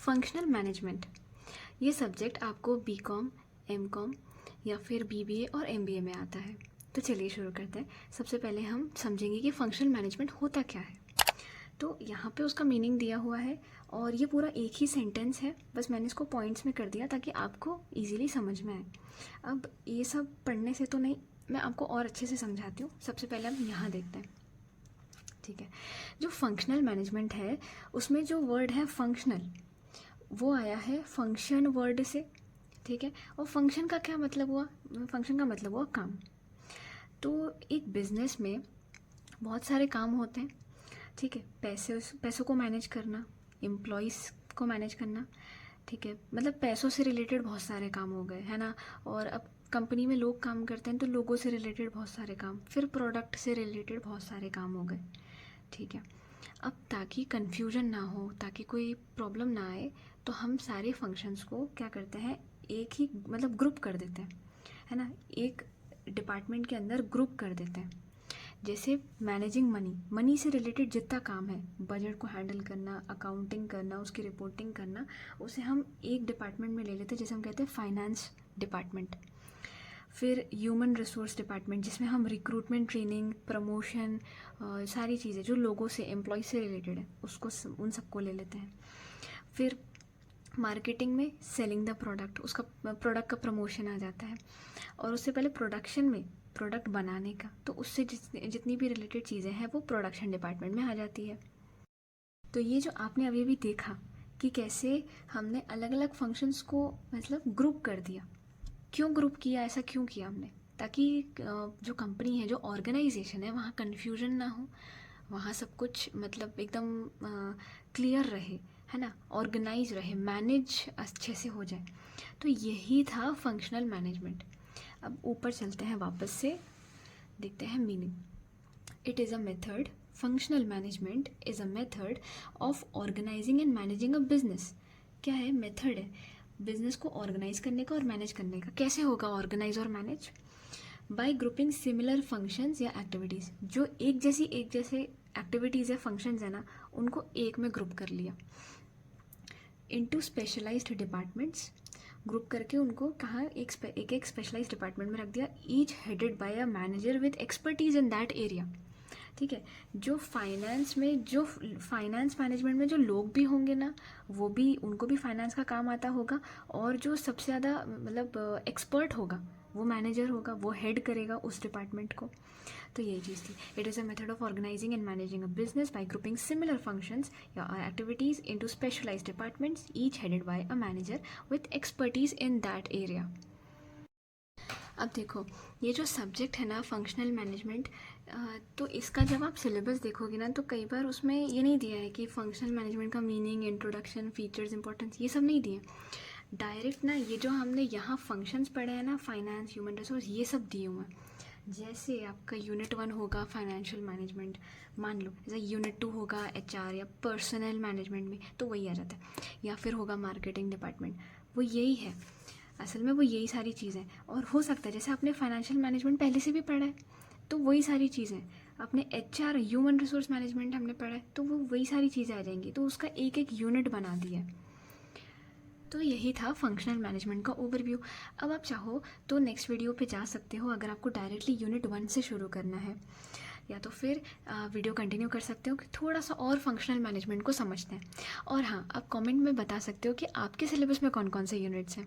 Functional management, ये subject आपको BCom, MCom या फिर बीबीए और एमबीए में आता है। तो चलिए शुरू करते हैं। सबसे पहले हम समझेंगे कि फंक्शनल मैनेजमेंट होता क्या है। तो यहाँ पे उसका मीनिंग दिया हुआ है और ये पूरा एक ही सेंटेंस है, बस मैंने इसको पॉइंट्स में कर दिया ताकि आपको इजीली समझ में आए। अब ये सब पढ़ने से तो नहीं, मैं आपको और अच्छे से समझाती हूँ। सबसे पहले हम यहाँ देखते हैं, ठीक है। जो फंक्शनल मैनेजमेंट है उसमें जो वर्ड है फंक्शनल, वो आया है फंक्शन वर्ड से, ठीक है। और फंक्शन का क्या मतलब हुआ? फंक्शन का मतलब हुआ काम। तो एक बिजनेस में बहुत सारे काम होते हैं, ठीक है। पैसों को मैनेज करना, एम्प्लॉयज़ को मैनेज करना, ठीक है। मतलब पैसों से रिलेटेड बहुत सारे काम हो गए, है ना। और अब कंपनी में लोग काम करते हैं तो लोगों से रिलेटेड बहुत सारे काम, फिर प्रोडक्ट से रिलेटेड बहुत सारे काम हो गए, ठीक है। अब ताकि कन्फ्यूजन ना हो, ताकि कोई प्रॉब्लम ना आए, तो हम सारे फंक्शंस को क्या करते हैं, एक ही मतलब ग्रुप कर देते हैं, है ना। एक डिपार्टमेंट के अंदर ग्रुप कर देते हैं। जैसे मैनेजिंग मनी, मनी से रिलेटेड जितना काम है, बजट को हैंडल करना, अकाउंटिंग करना, उसकी रिपोर्टिंग करना, उसे हम एक डिपार्टमेंट में ले लेते हैं, जैसे हम कहते हैं फाइनेंस डिपार्टमेंट। फिर ह्यूमन रिसोर्स डिपार्टमेंट, जिसमें हम रिक्रूटमेंट, ट्रेनिंग, प्रमोशन, सारी चीज़ें जो लोगों से, एम्प्लॉय से रिलेटेड है, उसको उन सबको ले लेते हैं। फिर मार्केटिंग में सेलिंग द प्रोडक्ट, उसका प्रोडक्ट का प्रमोशन आ जाता है। और उससे पहले प्रोडक्शन में प्रोडक्ट बनाने का, तो उससे जितनी भी रिलेटेड चीज़ें हैं वो प्रोडक्शन डिपार्टमेंट में आ जाती है। तो ये जो आपने अभी भी देखा कि कैसे हमने अलग अलग फंक्शंस को मतलब ग्रुप कर दिया। क्यों ग्रुप किया, ऐसा क्यों किया हमने? ताकि जो कंपनी है, जो ऑर्गेनाइजेशन है, वहाँ कन्फ्यूजन ना हो, वहाँ सब कुछ मतलब एकदम क्लियर रहे, है ना, ऑर्गेनाइज रहे, मैनेज अच्छे से हो जाए। तो यही था फंक्शनल मैनेजमेंट। अब ऊपर चलते हैं, वापस से देखते हैं meaning. It is a method, functional management is a method of organising and managing a business. क्या है? मेथड है बिजनेस को ऑर्गेनाइज करने का और मैनेज करने का। कैसे होगा ऑर्गेनाइज और manage? Bye grouping similar functions या एक्टिविटीज़, जो एक जैसे एक्टिविटीज़ या फंक्शंस है ना, उनको एक में ग्रुप कर लिया। इनटू स्पेशलाइज्ड डिपार्टमेंट्स, ग्रुप करके उनको कहा एक स्पेशलाइज डिपार्टमेंट में रख दिया। Each headed by a manager with expertise in that area, ठीक है। जो फाइनेंस मैनेजमेंट में जो लोग भी होंगे ना, वो भी, उनको भी फाइनेंस का काम आता होगा। और जो सबसे ज़्यादा मतलब एक्सपर्ट होगा वो मैनेजर होगा, वो हेड करेगा उस डिपार्टमेंट को। तो यही चीज़ थी। It is a method of organising and managing a business by grouping similar functions या activities into specialised departments, each headed by a manager with expertise in that area. अब देखो, ये जो सब्जेक्ट है ना फंक्शनल मैनेजमेंट, तो इसका जब आप सिलेबस देखोगे ना, तो कई बार उसमें ये नहीं दिया है कि फंक्शनल मैनेजमेंट का मीनिंग, इंट्रोडक्शन, फीचर्स, इंपॉर्टेंस, ये सब नहीं दिए। डायरेक्ट ना ये जो हमने यहाँ फंक्शंस पढ़े हैं ना, फाइनेंस, ह्यूमन रिसोर्स, ये सब दिए हुए हैं। जैसे आपका यूनिट 1 होगा फाइनेंशियल मैनेजमेंट, मान लो, जैसे यूनिट 2 होगा एचआर या पर्सनल मैनेजमेंट में, तो वही आ जाता है। या फिर होगा मार्केटिंग डिपार्टमेंट, वो यही है असल में, वो यही सारी चीज़ें। और हो सकता है जैसे आपने फाइनेंशियल मैनेजमेंट पहले से भी पढ़ा है, तो वही सारी चीज़ें अपने एचआर, ह्यूमन रिसोर्स मैनेजमेंट हमने पढ़ा है, तो वो वही सारी चीज़ें आ जाएंगी। तो उसका एक एक यूनिट बना दिया है। तो यही था फंक्शनल मैनेजमेंट का ओवरव्यू। अब आप चाहो तो नेक्स्ट वीडियो पे जा सकते हो, अगर आपको डायरेक्टली यूनिट 1 से शुरू करना है, या तो फिर वीडियो कंटिन्यू कर सकते हो कि थोड़ा सा और फंक्शनल मैनेजमेंट को समझते हैं। और हाँ, आप कमेंट में बता सकते हो कि आपके सिलेबस में कौन कौन से यूनिट्स हैं।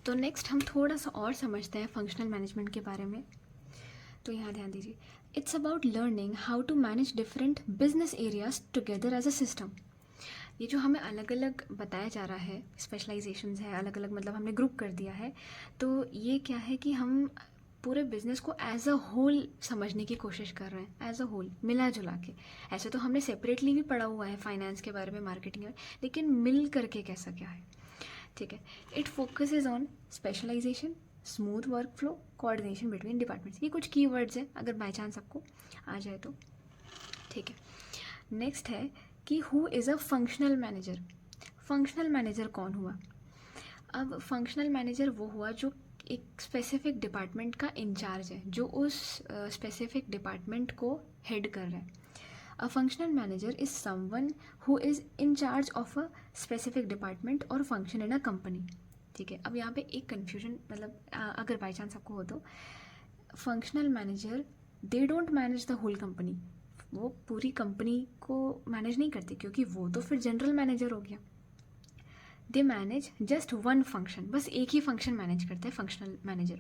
तो नेक्स्ट हम थोड़ा सा और समझते हैं फंक्शनल मैनेजमेंट के बारे में। तो यहाँ ध्यान दीजिए, it's about learning how to manage different business areas together as a system. ये जो हमें अलग अलग बताया जा रहा है, स्पेशलाइजेशंस है अलग अलग, मतलब हमने ग्रुप कर दिया है। तो ये क्या है कि हम पूरे बिजनेस को एज अ होल समझने की कोशिश कर रहे हैं, एज अ होल मिला जुला के। ऐसे तो हमने सेपरेटली भी पढ़ा हुआ है फाइनेंस के बारे में, मार्केटिंग में, लेकिन मिल करके कैसा क्या है, ठीक है। It focuses on specialisation, smooth work flow, coordination between departments. ये कुछ कीवर्ड्स हैं, अगर बाई चांस आपको आ जाए तो, ठीक है। नेक्स्ट है कि who is a functional manager. Functional manager कौन हुआ? अब फंक्शनल मैनेजर वो हुआ जो एक स्पेसिफिक डिपार्टमेंट का इंचार्ज है, जो उस स्पेसिफिक डिपार्टमेंट को हेड कर रहा है। A functional manager is someone who is in charge of a specific department और फंक्शन इन अ कंपनी। ठीक है, अब यहाँ पे एक कन्फ्यूजन, मतलब अगर बाई चांस आपको हो तो, functional manager they don't manage the whole company, वो पूरी कंपनी को मैनेज नहीं करते, क्योंकि वो तो फिर जनरल मैनेजर हो गया। They manage just one function, बस एक ही फंक्शन मैनेज करते हैं फंक्शनल मैनेजर,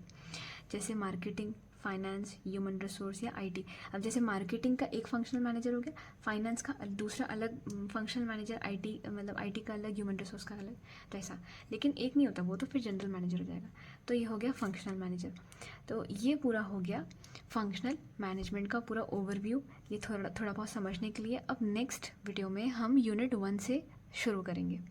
जैसे मार्केटिंग, फाइनेंस, ह्यूमन रिसोर्स या आईटी। अब जैसे मार्केटिंग का एक फंक्शनल मैनेजर हो गया, फाइनेंस का दूसरा अलग फंक्शनल मैनेजर, आईटी मतलब आईटी का अलग, ह्यूमन रिसोर्स का अलग, तो ऐसा। लेकिन एक नहीं होता, वो तो फिर जनरल मैनेजर हो जाएगा। तो ये हो गया फंक्शनल मैनेजर। तो ये पूरा हो गया फंक्शनल मैनेजमेंट का पूरा ओवरव्यू, ये थोड़ा बहुत समझने के लिए। अब नेक्स्ट वीडियो में हम यूनिट 1 से शुरू करेंगे।